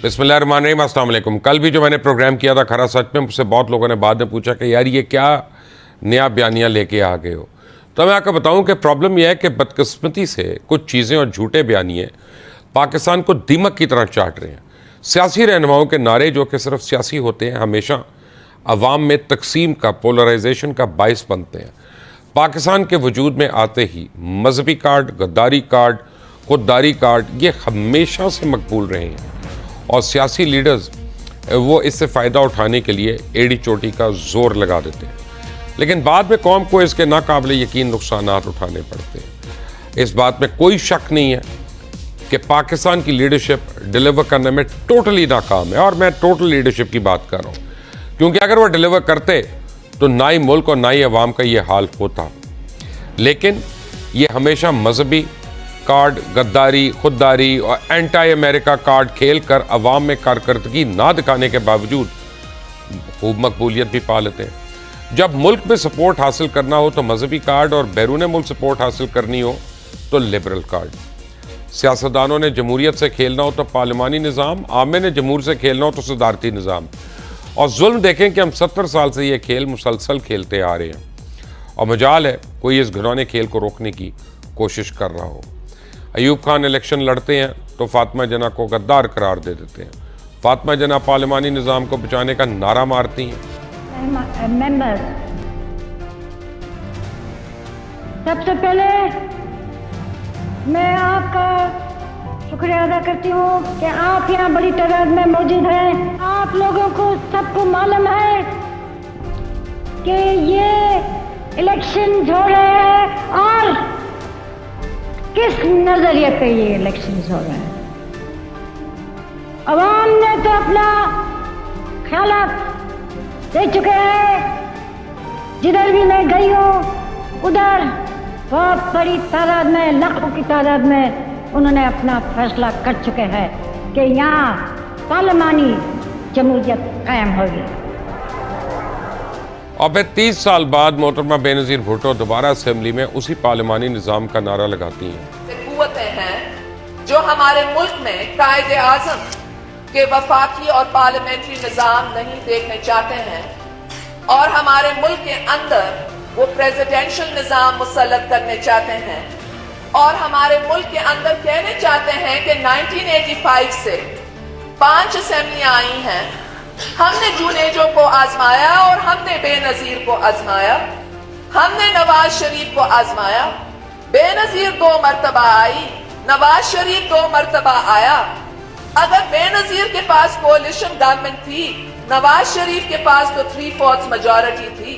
बिस्मिल्लाहिर्रहमानिर्रहीम, अस्सलाम वालेकुम। कल भी जो मैंने प्रोग्राम किया था खरा सच में, मुझसे बहुत लोगों ने बाद में पूछा कि यार ये क्या नया बयानिया लेके आ गए हो। तो मैं आपको बताऊं कि प्रॉब्लम यह है कि बदकिस्मती से कुछ चीज़ें और झूठे बयानिए पाकिस्तान को दीमक की तरह चाट रहे हैं। सियासी रहनुमाओं के नारे जो कि सिर्फ सियासी होते हैं, हमेशा अवाम में तकसीम का, पोलराइजेशन का बायस बनते हैं। पाकिस्तान के वजूद में आते ही मजहबी कार्ड, गद्दारी कार्ड, खुददारी कार्ड, ये हमेशा से मकबूल रहे हैं और सियासी लीडर्स वो इससे फ़ायदा उठाने के लिए एड़ी चोटी का ज़ोर लगा देते हैं, लेकिन बाद में कौम को इसके नाकाबिल यकीन नुकसानात उठाने पड़ते हैं। इस बात में कोई शक नहीं है कि पाकिस्तान की लीडरशिप डिलीवर करने में टोटली नाकाम है, और मैं टोटल लीडरशिप की बात कर रहा हूँ, क्योंकि अगर वो डिलीवर करते तो ना ही मुल्क और ना ही अवाम का ये हाल होता। लेकिन ये हमेशा मजहबी कार्ड, गद्दारी, खुददारी और एंटी अमेरिका कार्ड खेल कर अवाम में कारकर्दगी ना दिखाने के बावजूद खूब मकबूलियत भी पा लेते हैं। जब मुल्क में सपोर्ट हासिल करना हो तो मजहबी कार्ड, और बैरून मुल्क सपोर्ट हासिल करनी हो तो लिबरल कार्ड। सियासतदानों ने जमहूरियत से खेलना हो तो पार्लिमानी निज़ाम, आमे ने जमहूर से खेलना हो तो सदारती निज़ाम। और जुल्म देखें कि हम 70 साल से ये खेल मुसलसल खेलते आ रहे हैं, और मजाल है कोई इस घिनौने खेल को रोकने की कोशिश कर रहा हो। अयूब खान इलेक्शन लड़ते हैं तो फातिमा जना को गद्दार करार दे देते हैं। फातिमा जना पार्लिमानी निज़ाम को बचाने का नारा मारती हैं। मेंबर्स, सबसे पहले मैं आपका शुक्रिया अदा करती हूँ कि आप यहाँ बड़ी तादाद में मौजूद हैं। आप लोगों को सबको मालूम है कि ये इलेक्शन हो रहे हैं और किस नजरिए पे ये इलेक्शन हो रहे हैं। अवाम ने तो अपना ख्यालात दे चुके हैं। जिधर भी मैं गई हूँ उधर बहुत बड़ी तादाद में, लाखों की तादाद में उन्होंने अपना फैसला कर चुके हैं कि यहाँ पार्लिमानी जमहूरियत कायम होगी। और फिर 30 साल बाद मोहतरमा बेनज़ीर भुट्टो दोबारा असेंबली में उसी पार्लिमानी निज़ाम का नारा लगाती हैं। कुव्वतें हैं जो हमारे मुल्क में कायदे आज़म के वफाकी और पार्लियामेंट्री निज़ाम नहीं देखने चाहते हैं, और हमारे मुल्क के अंदर वो प्रेसिडेंशियल निज़ाम मुसल्लत करने चाहते हैं, और हमारे मुल्क के अंदर कहने चाहते हैं कि 1985 से 5 असेंबलियां आई हैं। हमने जुनेजो को आजमाया और हमने बेनज़ीर को आजमाया, हमने नवाज शरीफ को आजमाया। बेनज़ीर 2 मरतबा आई, नवाज शरीफ 2 मरतबा आया। अगर बेनज़ीर के पास कोalition गवर्नमेंट थी, नवाज शरीफ के पास तो 3/4 मेजॉरिटी थी,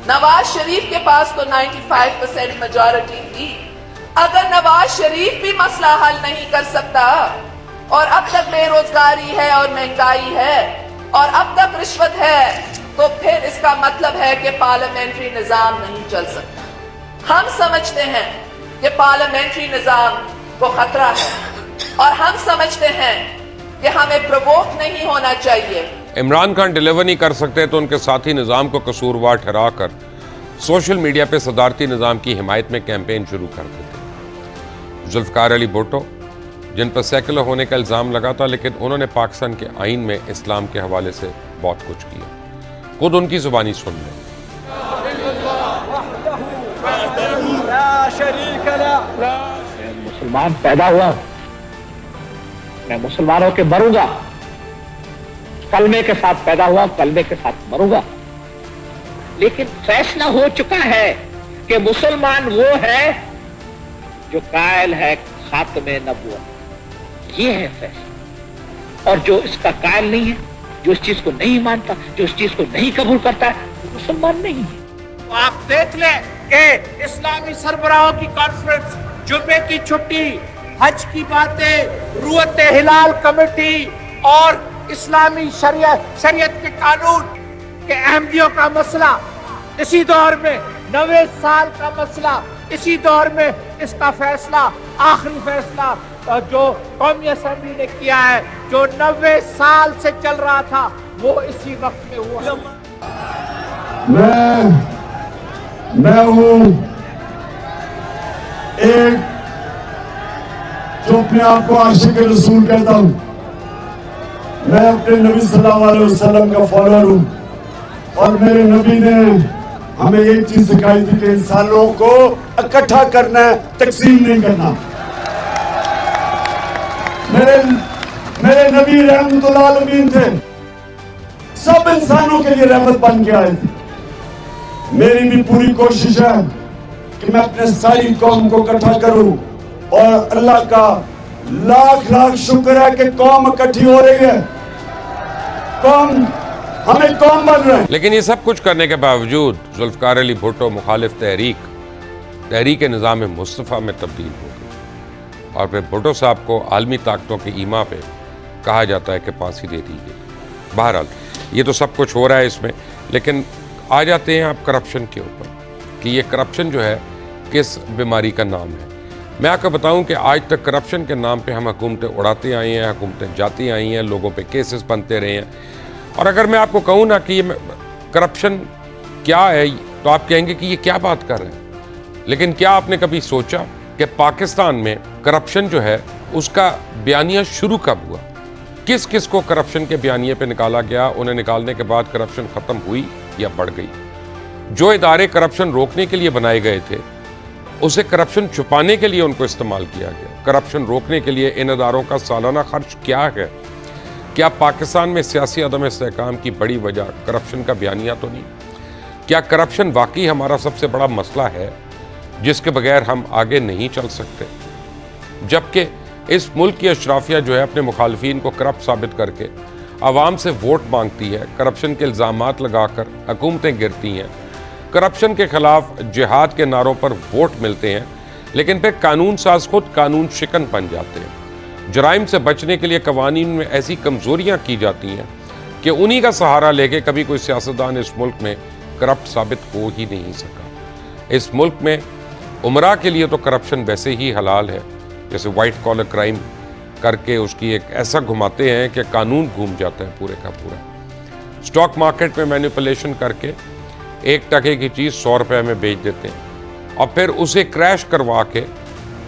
नवाज शरीफ के पास तो 95% मेजॉरिटी थी। अगर नवाज शरीफ भी मसला हल नहीं कर सकता, और अब तक बेरोजगारी है और महंगाई है और अब तक रिश्वत है, तो फिर इसका मतलब है कि पार्लियामेंट्री निज़ाम नहीं चल सकता। हम समझते हैं कि पार्लियामेंट्री निज़ाम को खतरा है, और हम समझते हैं कि हमें प्रोवोक नहीं होना चाहिए। इमरान खान डिलीवर नहीं कर सकते तो उनके साथी निज़ाम को कसूरवार ठहरा कर सोशल मीडिया पे सदारती निज़ाम की हिमायत में कैंपेन शुरू कर देते। जुल्फ़िकार अली भुट्टो, जिन पर सेकुलर होने का इल्ज़ाम लगा था, लेकिन उन्होंने पाकिस्तान के आइन में इस्लाम के हवाले से बहुत कुछ किया। खुद उनकी ज़ुबानी सुन लें। मुसलमान पैदा हुआ, मैं मुसलमानों के मरूंगा। कलमे के साथ पैदा हुआ, कलमे के साथ मरूंगा। लेकिन फैसला हो चुका है कि मुसलमान वो है जो कायल है खात्मे नबुव्वत। ये है फैसला। और जो इसका कायल नहीं है, जो इस चीज को नहीं मानता, जो इस चीज को नहीं कबूल करता है, वो मुसलमान नहीं है। तो आप देख लें कि इस्लामी सरबराहों की कॉन्फ्रेंस, जुम्मे की छुट्टी, हज की बातें, रुयत हिलाल कमेटी और इस्लामी शरीयत के कानून के अहमदियों का मसला इसी दौर में, 90 साल का मसला इसी दौर में, इसका फैसला, आखिरी फैसला जो कौमी असेंबली ने किया है, जो 90 साल से चल रहा था, वो इसी वक्त में हुआ। मैं हूं एक जो अपने आप को आशिक रसूल कहता हूं, मैं अपने नबी सल्लल्लाहु अलैहि वसल्लम का फॉलोअर हूँ और मेरे नबी ने हमें एक चीज सिखाई थी कि इंसानों को इकट्ठा करना है, तकसीम नहीं करना। मेरे नबी रहमतुल आलमीन थे, सब इंसानों के लिए रहमत बन के आए थे। मेरी भी पूरी कोशिश है कि मैं अपने सारी कौम को इकट्ठा करूं और अल्लाह का लाख लाख शुक्र है कि कौम इकट्ठी हो रही है, हमें कौम बन रहे हैं। लेकिन ये सब कुछ करने के बावजूद जुल्फ़िकार अली भुट्टो मुखालिफ तहरीक निज़ाम मुस्तफ़ा में तब्दील हो गई और फिर भुट्टो साहब को आलमी ताकतों के ईमा पे कहा जाता है कि फांसी दे दी गई। बहरहाल ये तो सब कुछ हो रहा है इसमें, लेकिन आ जाते हैं आप करप्शन के ऊपर कि ये करप्शन जो है किस बीमारी का नाम है। मैं आपको बताऊं कि आज तक करप्शन के नाम पे हम हुकूमतें उड़ाते आए हैं, हुकूमतें जाती आई हैं, लोगों पे केसेस बनते रहे हैं। और अगर मैं आपको कहूं ना कि ये करप्शन क्या है तो आप कहेंगे कि ये क्या बात कर रहे हैं। लेकिन क्या आपने कभी सोचा कि पाकिस्तान में करप्शन जो है उसका बयानिया शुरू कब हुआ, किस किस को करप्शन के बयानिए पे निकाला गया, उन्हें निकालने के बाद करप्शन ख़त्म हुई या बढ़ गई। जो इदारे करप्शन रोकने के लिए बनाए गए थे उसे करप्शन छुपाने के लिए उनको इस्तेमाल किया गया। करप्शन रोकने के लिए इन इदारों का सालाना खर्च क्या है? क्या पाकिस्तान में सियासी अदम इस्तेहकाम की बड़ी वजह करप्शन का बयानिया तो नहीं? क्या करप्शन वाकई हमारा सबसे बड़ा मसला है जिसके बगैर हम आगे नहीं चल सकते? जबकि इस मुल्क की अशराफिया जो है अपने मुखालफीन को करप्ट साबित करके आवाम से वोट मांगती है, करप्शन के इल्ज़ामात लगाकर हुकूमतें गिरती हैं, करप्शन के खिलाफ जिहाद के नारों पर वोट मिलते हैं, लेकिन फिर कानून साज खुद कानून शिकन बन जाते हैं। जराइम से बचने के लिए कवानीन में ऐसी कमज़ोरियाँ की जाती हैं कि उन्हीं का सहारा लेके कभी कोई सियासतदान इस मुल्क में करप्ट साबित हो ही नहीं सका। इस मुल्क में उमरा के लिए तो करप्शन वैसे ही हलाल है, जैसे वाइट कॉलर क्राइम करके उसकी एक ऐसा घुमाते हैं कि कानून घूम जाता है पूरे का पूरा। स्टॉक मार्केट में मैनिपुलेशन करके 1 टके की चीज़ 100 रुपये में बेच देते हैं और फिर उसे क्रैश करवा के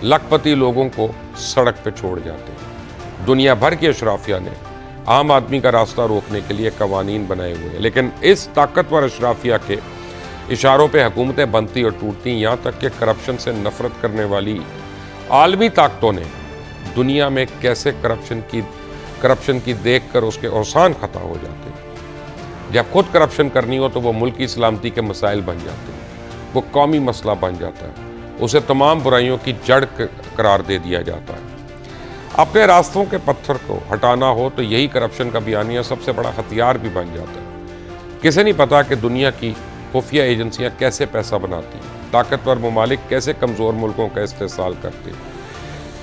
लखपति लोगों को सड़क पे छोड़ जाते हैं। दुनिया भर की अशराफिया ने आम आदमी का रास्ता रोकने के लिए कवानीन बनाए हुए हैं, लेकिन इस ताकतवर अशराफिया के इशारों पे हुकूमतें बनती और टूटती, यहाँ तक कि करप्शन से नफरत करने वाली आलमी ताकतों ने दुनिया में कैसे करप्शन की देख कर उसके औसान खता हो जाते हैं। जब खुद करप्शन करनी हो तो वो मुल्क की सलामती के मसाइल बन जाते हैं, वो कौमी मसला बन जाता है, उसे तमाम बुराइयों की जड़ करार दे दिया जाता है। अपने रास्तों के पत्थर को हटाना हो तो यही करप्शन का बयानिया सबसे बड़ा हथियार भी बन जाता है। किसे नहीं पता कि दुनिया की खुफिया एजेंसियां कैसे पैसा बनाती हैं, ताकतवर ममालिक कैसे कमज़ोर मुल्कों का इस्तेसाल करते हैं,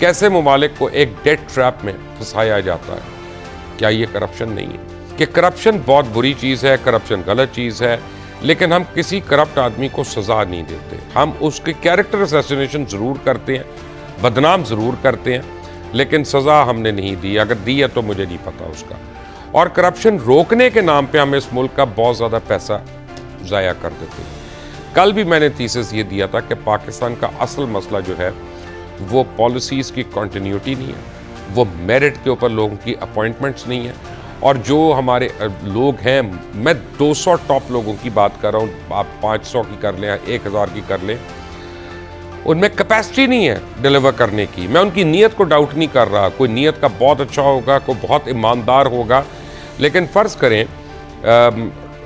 कैसे ममालिक को एक डेट ट्रैप में फंसाया जाता है। क्या ये करप्शन नहीं है? कि करप्शन बहुत बुरी चीज़ है, करप्शन गलत चीज़ है, लेकिन हम किसी करप्ट आदमी को सज़ा नहीं देते। हम उसके कैरेक्टर असैसिनेशन ज़रूर करते हैं, बदनाम ज़रूर करते हैं, लेकिन सज़ा हमने नहीं दी। अगर दी है तो मुझे नहीं पता उसका। और करप्शन रोकने के नाम पे हम इस मुल्क का बहुत ज़्यादा पैसा ज़ाया कर देते हैं। कल भी मैंने थीसिस ये दिया था कि पाकिस्तान का असल मसला जो है वो पॉलिसीज़ की कंटिन्यूटी नहीं है, वो मेरिट के ऊपर लोगों की अपॉइंटमेंट्स नहीं है। और जो हमारे लोग हैं, मैं 200 टॉप लोगों की बात कर रहा हूँ, आप 500 की कर लें, 1000 की कर लें, उनमें कैपेसिटी नहीं है डिलीवर करने की। मैं उनकी नीयत को डाउट नहीं कर रहा, कोई नीयत का बहुत अच्छा होगा, कोई बहुत ईमानदार होगा, लेकिन फ़र्ज़ करें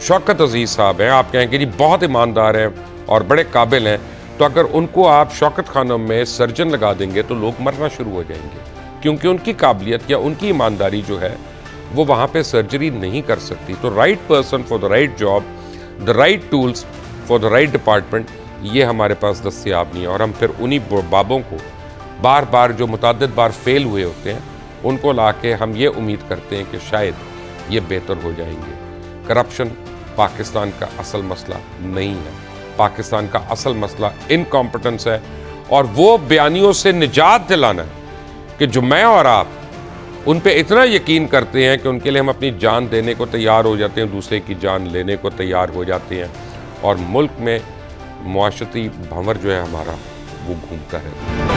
शौकत अजीज़ साहब हैं, आप कहें कि जी बहुत ईमानदार हैं और बड़े काबिल हैं, तो अगर उनको आप शौकत खानम में सर्जन लगा देंगे तो लोग मरना शुरू हो जाएंगे, क्योंकि उनकी काबिलियत या उनकी ईमानदारी जो है वो वहाँ पे सर्जरी नहीं कर सकती। तो right person for the right job, the right tools for the right department, ये हमारे पास दस्तयाब नहीं है। और हम फिर उन्हीं बाबों को बार बार जो मुतअद्दिद बार फेल हुए होते हैं उनको ला के हम ये उम्मीद करते हैं कि शायद ये बेहतर हो जाएंगे। करप्शन पाकिस्तान का असल मसला नहीं है, पाकिस्तान का असल मसला इनकॉम्पिटेंस है, और वो बयानियों से निजात दिलाना है कि जो मैं और आप उन पे इतना यकीन करते हैं कि उनके लिए हम अपनी जान देने को तैयार हो जाते हैं, दूसरे की जान लेने को तैयार हो जाते हैं, और मुल्क में मुआशरती भंवर जो है हमारा वो घूमता है।